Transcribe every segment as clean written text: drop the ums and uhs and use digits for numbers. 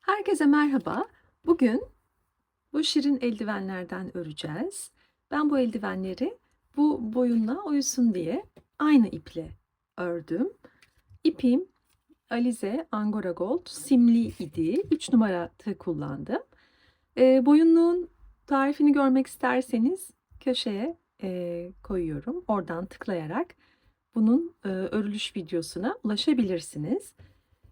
Herkese merhaba. Bugün bu şirin eldivenlerden öreceğiz. Ben bu eldivenleri bu boyunla uyusun diye aynı iple ördüm. İpim Alize Angora Gold simli idi. 3 numara tığ kullandım. Boyunluğun tarifini görmek isterseniz köşeye koyuyorum. Oradan tıklayarak bunun örülüş videosuna ulaşabilirsiniz.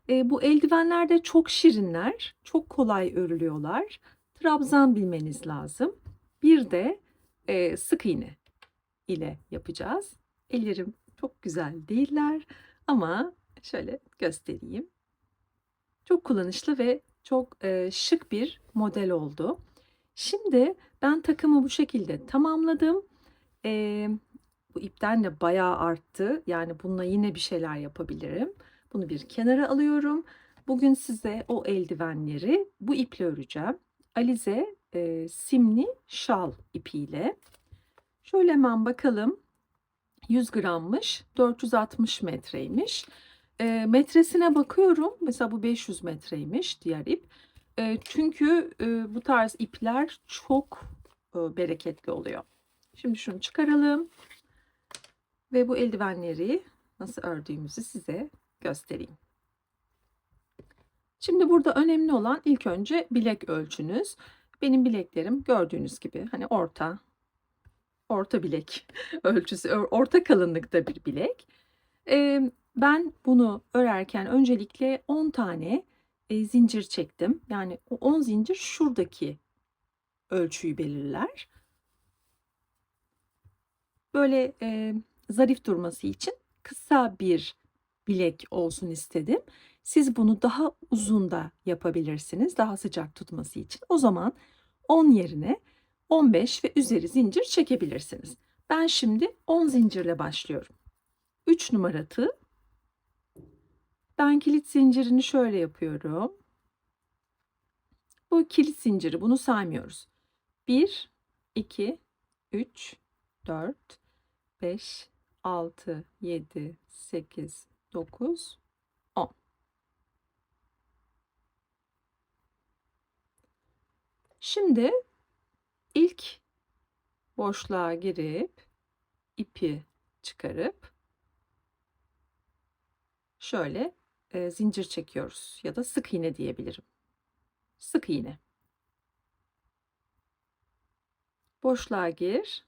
Bu eldivenler de çok şirinler, çok kolay örülüyorlar. Trabzan bilmeniz lazım. Bir de sık iğne ile yapacağız. Ellerim çok güzel değiller ama şöyle göstereyim. Çok kullanışlı ve çok şık bir model oldu. Şimdi ben takımı bu şekilde tamamladım. Eee, Bu ipten de bayağı arttı. Yani bununla yine bir şeyler yapabilirim. Bunu bir kenara alıyorum. Bugün size o eldivenleri bu iple öreceğim. Alize simli şal ipiyle. Şöyle hemen bakalım. 100 grammış, 460 metreymiş. Metresine bakıyorum. Mesela bu 500 metreymiş diğer ip. Çünkü bu tarz ipler çok bereketli oluyor. Şimdi şunu çıkaralım ve bu eldivenleri nasıl ördüğümüzü size göstereyim. Şimdi burada önemli olan ilk önce bilek ölçünüz. Benim bileklerim gördüğünüz gibi hani orta bilek ölçüsü, orta kalınlıkta bir bilek. Ben bunu örerken öncelikle 10 tane zincir çektim. Yani o 10 zincir şuradaki ölçüyü belirler. Böyle zarif durması için kısa bir bilek olsun istedim. Siz bunu daha uzun da yapabilirsiniz, daha sıcak tutması için. O zaman 10 yerine 15 ve üzeri zincir çekebilirsiniz. Ben şimdi 10 zincirle başlıyorum. 3 numara tığ. Ben kilit zincirini şöyle yapıyorum. Bu kilit zinciri, bunu saymıyoruz. 1, 2, 3, 4, 5, 6, 7, 8, 9, 10. Şimdi ilk boşluğa girip ipi çıkarıp şöyle zincir çekiyoruz ya da sık iğne diyebilirim. Sık iğne. Boşluğa gir,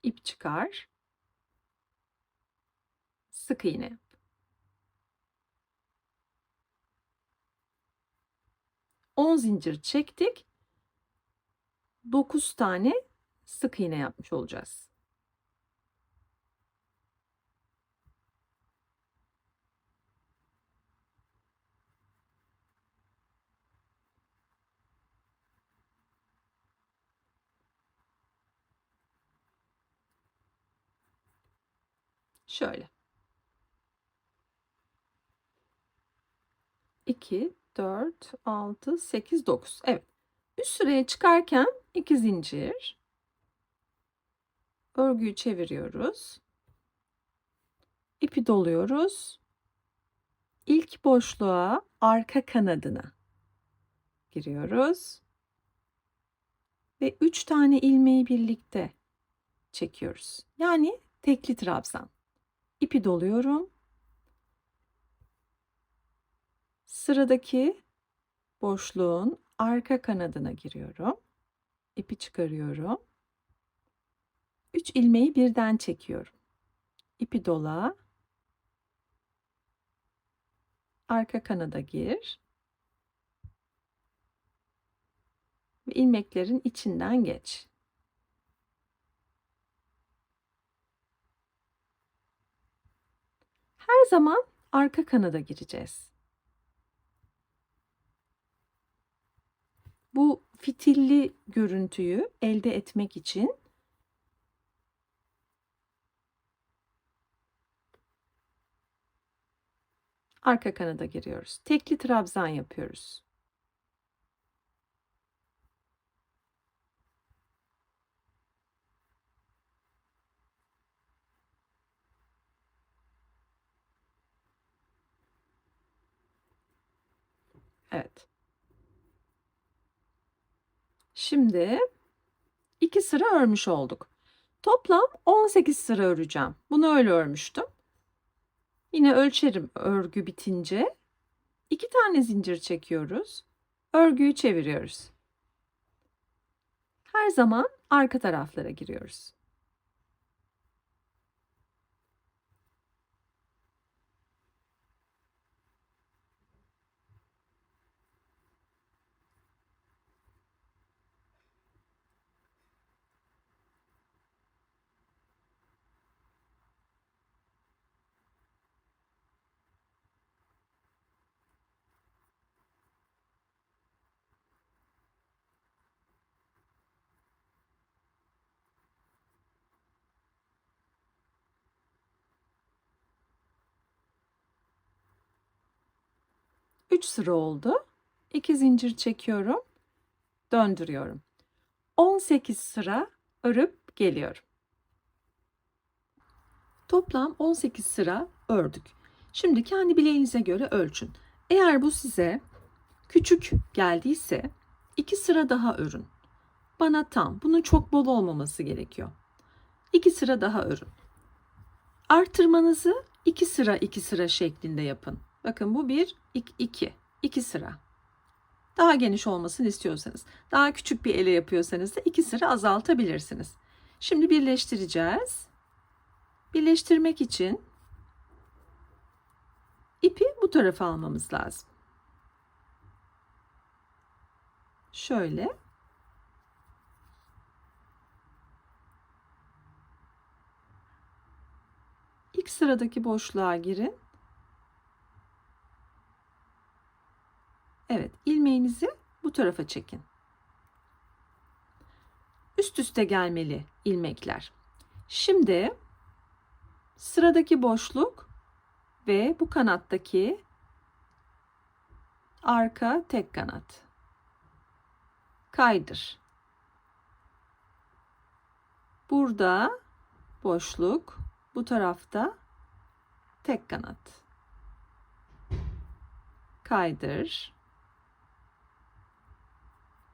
ip çıkar, sık iğne. 10 zincir çektik. 9 tane sık iğne yapmış olacağız. Şöyle. 2, 4, 6, 8, 9. Evet. Üst sıraya çıkarken 2 zincir. Örgüyü çeviriyoruz. İpi doluyoruz. İlk boşluğa arka kanadına giriyoruz. Ve 3 tane ilmeği birlikte çekiyoruz. Yani tekli trabzan. İpi doluyorum. Sıradaki boşluğun arka kanadına giriyorum. İpi çıkarıyorum. 3 ilmeği birden çekiyorum. İpi dola. Arka kanada gir. Ve ilmeklerin içinden geç. Her zaman arka kanada gireceğiz. Bu fitilli görüntüyü elde etmek için arka kanada giriyoruz. Tekli trabzan yapıyoruz. Evet. Şimdi 2 sıra örmüş olduk. Toplam 18 sıra öreceğim. Bunu öyle örmüştüm. Yine ölçerim örgü bitince. 2 tane zincir çekiyoruz. Örgüyü çeviriyoruz. Her zaman arka taraflara giriyoruz. Üç sıra oldu. 2 zincir çekiyorum. Döndürüyorum. 18 sıra örüp geliyorum. Toplam 18 sıra ördük. Şimdi kendi bileğinize göre ölçün. Eğer bu size küçük geldiyse 2 sıra daha örün. Bana tam. Bunun çok bol olmaması gerekiyor. 2 sıra daha örün. Artırmanızı 2 sıra 2 sıra şeklinde yapın. Bakın bu 1, 2. 2 sıra. Daha geniş olmasını istiyorsanız, daha küçük bir ele yapıyorsanız da 2 sıra azaltabilirsiniz. Şimdi birleştireceğiz. Birleştirmek için ipi bu tarafa almamız lazım. Şöyle. İlk sıradaki boşluğa girin. Evet, ilmeğinizi bu tarafa çekin. Üst üste gelmeli ilmekler. Şimdi sıradaki boşluk ve bu kanattaki arka tek kanat. Kaydır. Burada boşluk, bu tarafta tek kanat. Kaydır.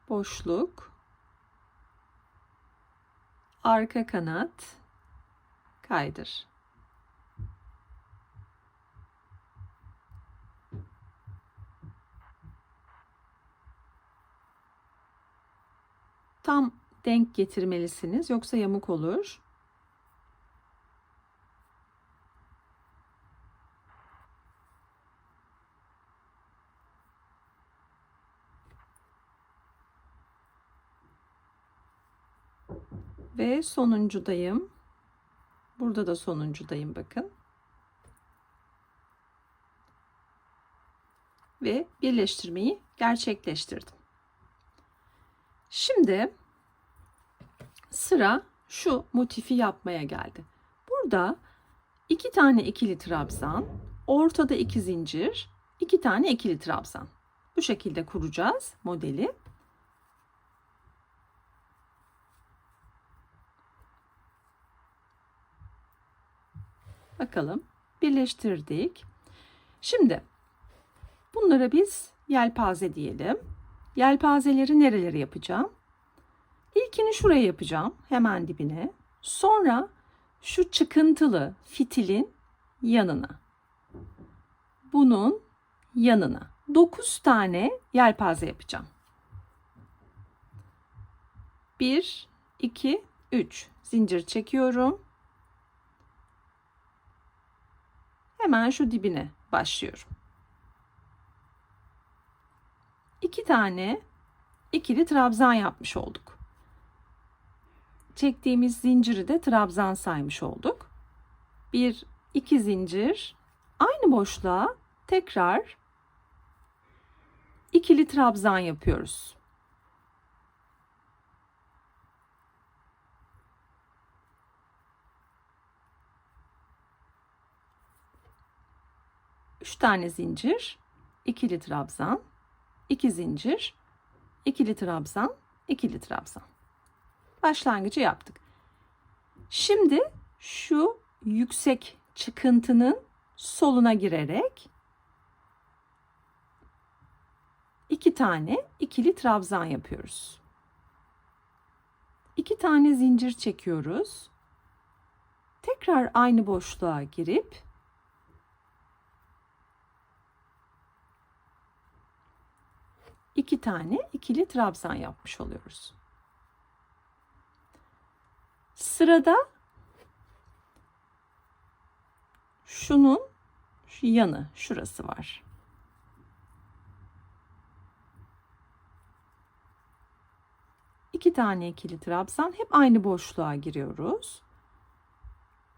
Boşluk. Arka kanat. Kaydır. Tam denk getirmelisiniz, yoksa yamuk olur. Ve sonuncudayım. Burada da sonuncudayım, bakın. Ve birleştirmeyi gerçekleştirdim. Şimdi sıra şu motifi yapmaya geldi. Burada 2 tane ikili trabzan, ortada 2 zincir, 2 tane ikili trabzan. Bu şekilde kuracağız modeli. Bakalım, birleştirdik. Şimdi bunlara biz yelpaze diyelim. Yelpazeleri nerelere yapacağım? İlkini şuraya yapacağım, hemen dibine. Sonra şu çıkıntılı fitilin yanına. Bunun yanına. 9 tane yelpaze yapacağım. 1, 2, 3 zincir çekiyorum. Hemen şu dibine başlıyorum. 2 tane ikili trabzan yapmış olduk. Çektiğimiz zinciri de trabzan saymış olduk. 1, 2 zincir. Aynı boşluğa tekrar ikili trabzan yapıyoruz. Üç tane zincir, ikili trabzan, 2 zincir, ikili trabzan, ikili trabzan. Başlangıcı yaptık. Şimdi şu yüksek çıkıntının soluna girerek 2 tane ikili trabzan yapıyoruz. 2 tane zincir çekiyoruz. Tekrar aynı boşluğa girip iki tane ikili trabzan yapmış oluyoruz. Sırada şunun şu yanı, şurası var. İki tane ikili trabzan, hep aynı boşluğa giriyoruz.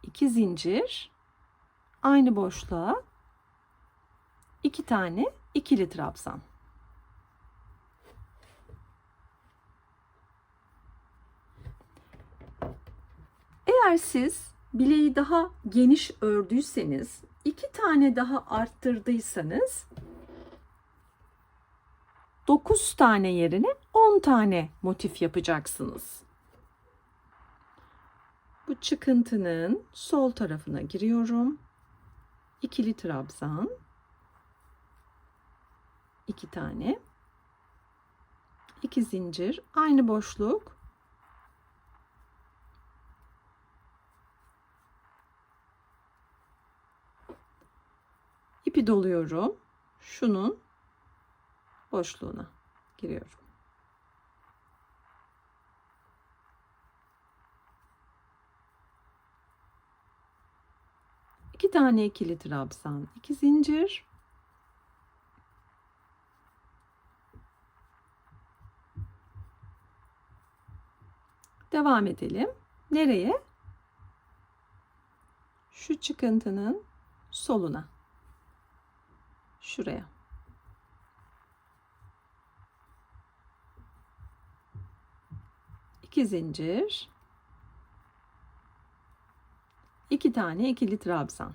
2 zincir, aynı boşluğa 2 tane ikili trabzan. Eğer siz bileği daha geniş ördüyseniz, 2 tane daha arttırdıysanız 9 tane yerine 10 tane motif yapacaksınız. Bu çıkıntının sol tarafına giriyorum. İkili trabzan. 2 tane. 2 zincir, aynı boşluk. İpi doluyorum. Şunun boşluğuna giriyorum. İki tane ikili trabzan, 2 zincir. Devam edelim. Nereye? Şu çıkıntının soluna. Şuraya. İki zincir. 2 tane ikili trabzan.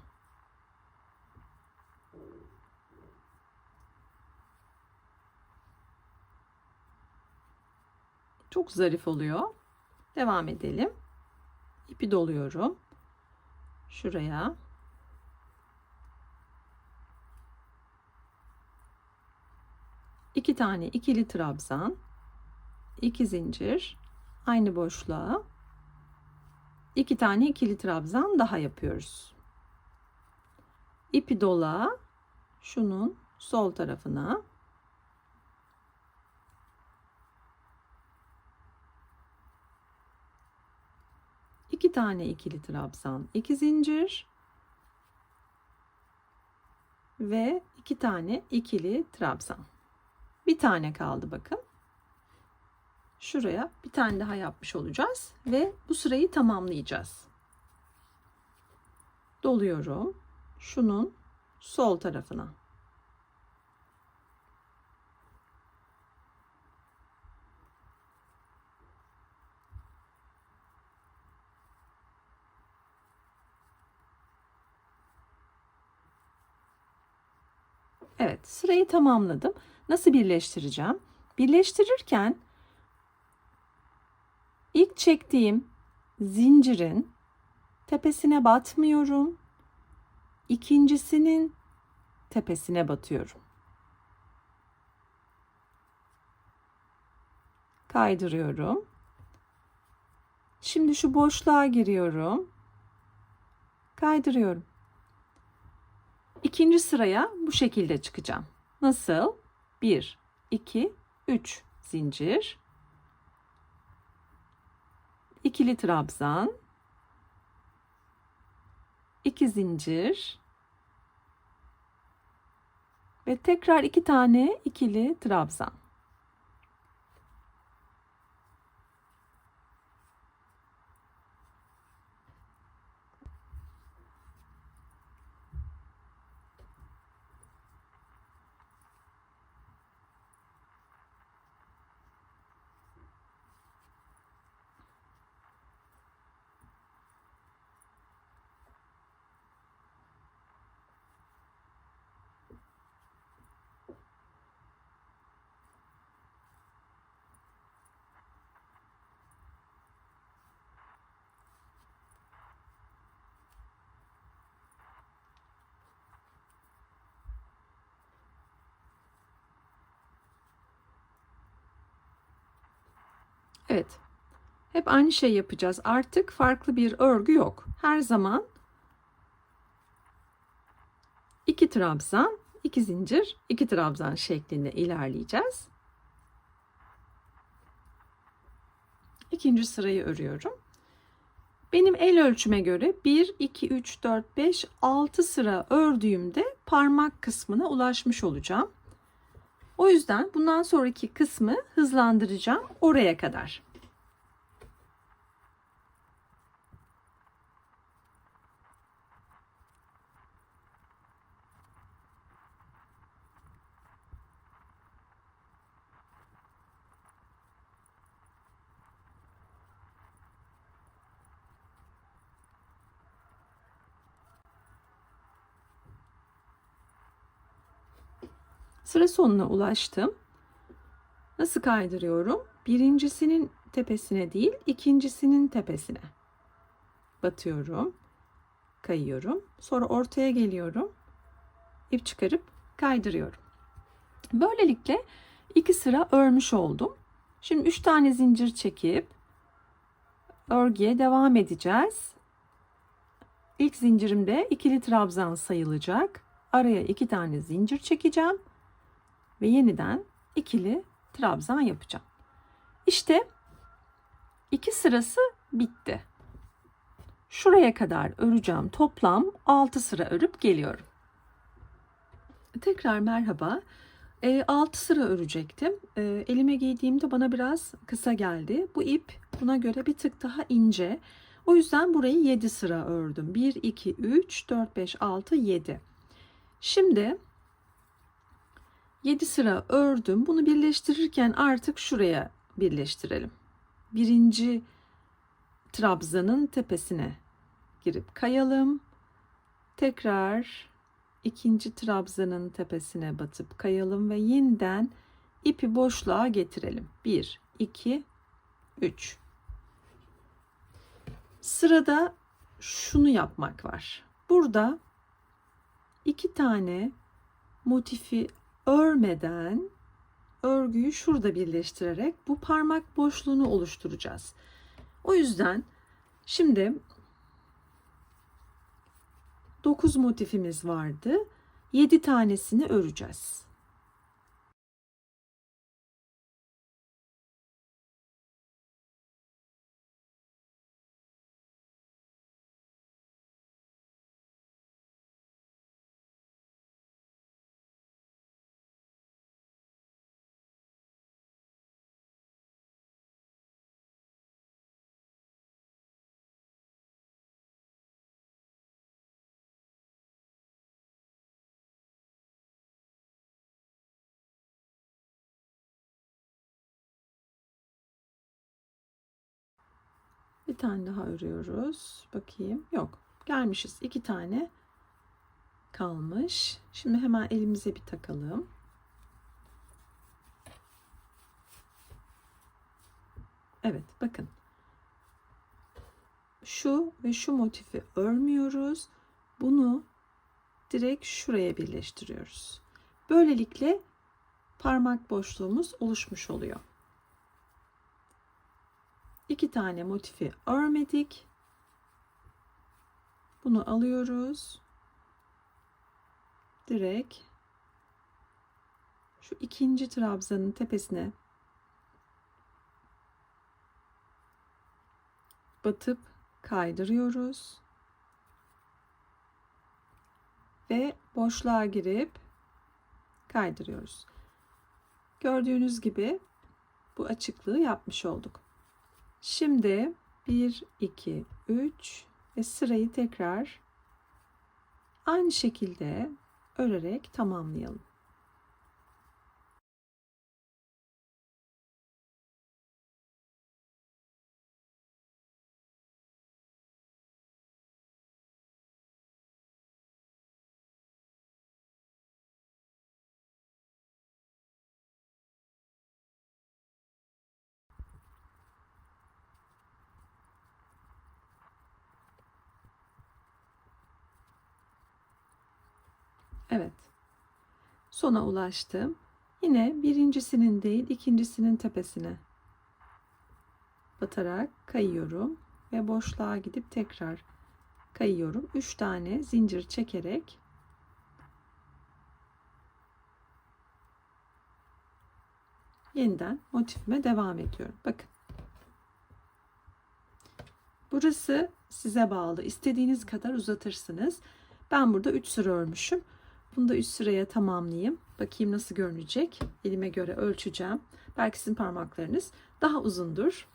Çok zarif oluyor. Devam edelim. İpi doluyorum. Şuraya. İki tane ikili trabzan. 2 zincir. Aynı boşluğa 2 tane ikili trabzan daha yapıyoruz. İpi dola. Şunun sol tarafına. İki tane ikili trabzan, 2 zincir ve 2 tane ikili trabzan. Bir tane kaldı bakın. Şuraya bir tane daha yapmış olacağız ve bu sırayı tamamlayacağız. Doluyorum. Şunun sol tarafına. Evet, sırayı tamamladım. Nasıl birleştireceğim? Birleştirirken ilk çektiğim zincirin tepesine batmıyorum. İkincisinin tepesine batıyorum. Kaydırıyorum. Şimdi şu boşluğa giriyorum. Kaydırıyorum. İkinci sıraya bu şekilde çıkacağım. Nasıl? 1, 2, 3 zincir. İkili trabzan. 2 zincir. Ve tekrar 2 tane ikili trabzan. Evet. Hep aynı şey yapacağız. Artık farklı bir örgü yok. Her zaman 2 trabzan, 2 zincir, 2 trabzan şeklinde ilerleyeceğiz. İkinci sırayı örüyorum. Benim el ölçüme göre 1, 2, 3, 4, 5, 6 sıra ördüğümde parmak kısmına ulaşmış olacağım. O yüzden bundan sonraki kısmı hızlandıracağım oraya kadar. Sıra sonuna ulaştım. Nasıl kaydırıyorum? Birincisinin tepesine değil, ikincisinin tepesine batıyorum, kayıyorum. Sonra ortaya geliyorum. İp çıkarıp kaydırıyorum. Böylelikle 2 sıra örmüş oldum. Şimdi 3 tane zincir çekip örgüye devam edeceğiz. İlk zincirimde ikili trabzan sayılacak. Araya 2 tane zincir çekeceğim ve yeniden ikili trabzan yapacağım. İşte 2 sırası bitti. Şuraya kadar öreceğim. Toplam 6 sıra örüp geliyorum. Tekrar merhaba. 6 sıra örecektim. Elime giydiğimde bana biraz kısa geldi. Bu ip buna göre bir tık daha ince. O yüzden burayı 7 sıra ördüm. 1, 2, 3, 4, 5, 6, 7. Şimdi 7 sıra ördüm. Bunu birleştirirken artık şuraya birleştirelim. Birinci trabzanın tepesine girip kayalım. Tekrar ikinci trabzanın tepesine batıp kayalım ve yeniden ipi boşluğa getirelim. 1, 2, 3. Sırada şunu yapmak var. Burada 2 tane motifi örmeden örgüyü şurada birleştirerek bu parmak boşluğunu oluşturacağız. O yüzden şimdi 9 motifimiz vardı. 7 tanesini öreceğiz. Bir tane daha örüyoruz. Bakayım. Yok. Gelmişiz. 2 tane kalmış. Şimdi hemen elimize bir takalım. Evet, bakın. Şu ve şu motifi örmüyoruz. Bunu direkt şuraya birleştiriyoruz. Böylelikle parmak boşluğumuz oluşmuş oluyor. 2 tane motifi örmedik. Bunu alıyoruz. Direkt şu ikinci trabzanın tepesine batıp kaydırıyoruz ve boşluğa girip kaydırıyoruz. Gördüğünüz gibi bu açıklığı yapmış olduk. Şimdi 1, 2, 3 ve sırayı tekrar aynı şekilde örerek tamamlayalım. Evet. Sona ulaştım. Yine birincisinin değil ikincisinin tepesine batarak kayıyorum ve boşluğa gidip tekrar kayıyorum. 3 tane zincir çekerek yeniden motifime devam ediyorum. Bakın. Burası size bağlı. İstediğiniz kadar uzatırsınız. Ben burada 3 sıra örmüşüm. Bunu da 3 sıraya tamamlayayım. Bakayım nasıl görünecek. Elime göre ölçeceğim. Belki sizin parmaklarınız daha uzundur.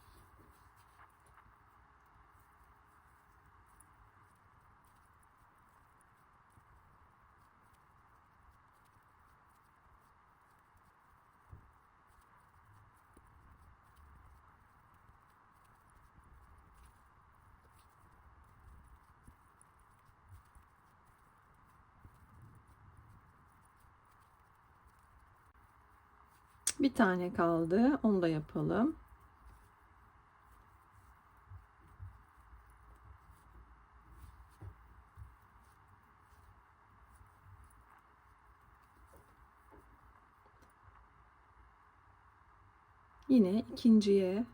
Bir tane kaldı. Onu da yapalım. Yine ikinciye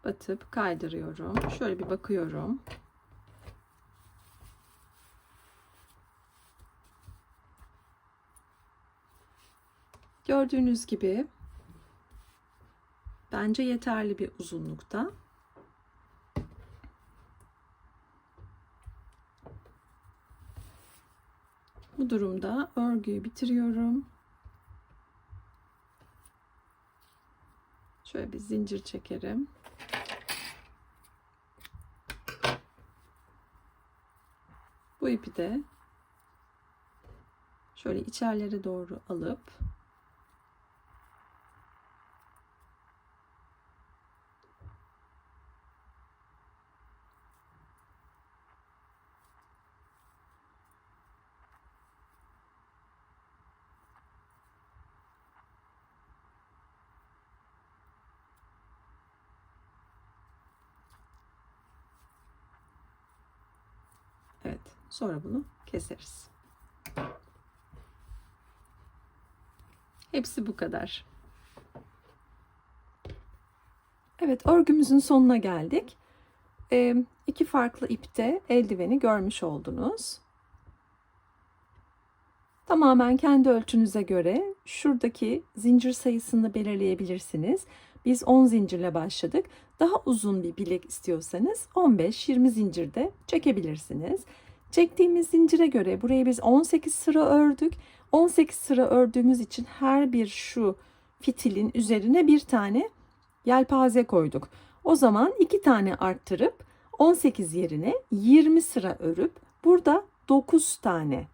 batıp kaydırıyorum. Şöyle bir bakıyorum. Gördüğünüz gibi bence yeterli bir uzunlukta. Bu durumda örgüyü bitiriyorum. Şöyle bir zincir çekerim. Bu ipi de şöyle içerlere doğru alıp evet, sonra bunu keseriz. Hepsi bu kadar. Evet, örgümüzün sonuna geldik. İki farklı ipte eldiveni görmüş oldunuz. Tamamen kendi ölçünüze göre şuradaki zincir sayısını belirleyebilirsiniz. Biz 10 zincirle başladık. Daha uzun bir bilek istiyorsanız 15-20 zincirde çekebilirsiniz. Çektiğimiz zincire göre buraya biz 18 sıra ördük. 18 sıra ördüğümüz için her bir şu fitilin üzerine bir tane yelpaze koyduk. O zaman 2 tane arttırıp 18 yerine 20 sıra örüp burada 9 tane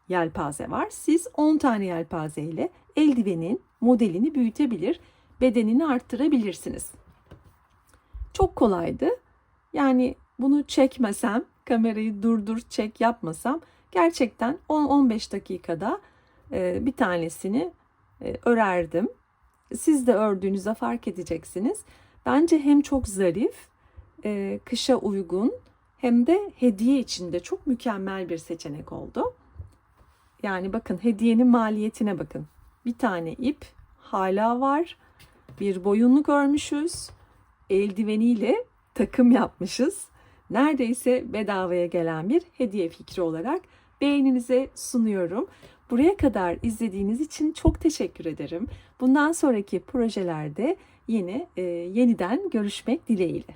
yelpaze var. Siz 10 tane yelpaze ile eldivenin modelini büyütebilir, bedenini arttırabilirsiniz. Çok kolaydı. Yani bunu çekmesem, kamerayı durdur çek yapmasam gerçekten 10-15 dakikada bir tanesini örerdim. Siz de ördüğünüzde fark edeceksiniz. Bence hem çok zarif, kışa uygun hem de hediye için de çok mükemmel bir seçenek oldu. Yani bakın hediyenin maliyetine bakın. Bir tane ip hala var. Bir boyunluk örmüşüz. Eldiveniyle takım yapmışız. Neredeyse bedavaya gelen bir hediye fikri olarak beğeninize sunuyorum. Buraya kadar izlediğiniz için çok teşekkür ederim. Bundan sonraki projelerde yine yeniden görüşmek dileğiyle.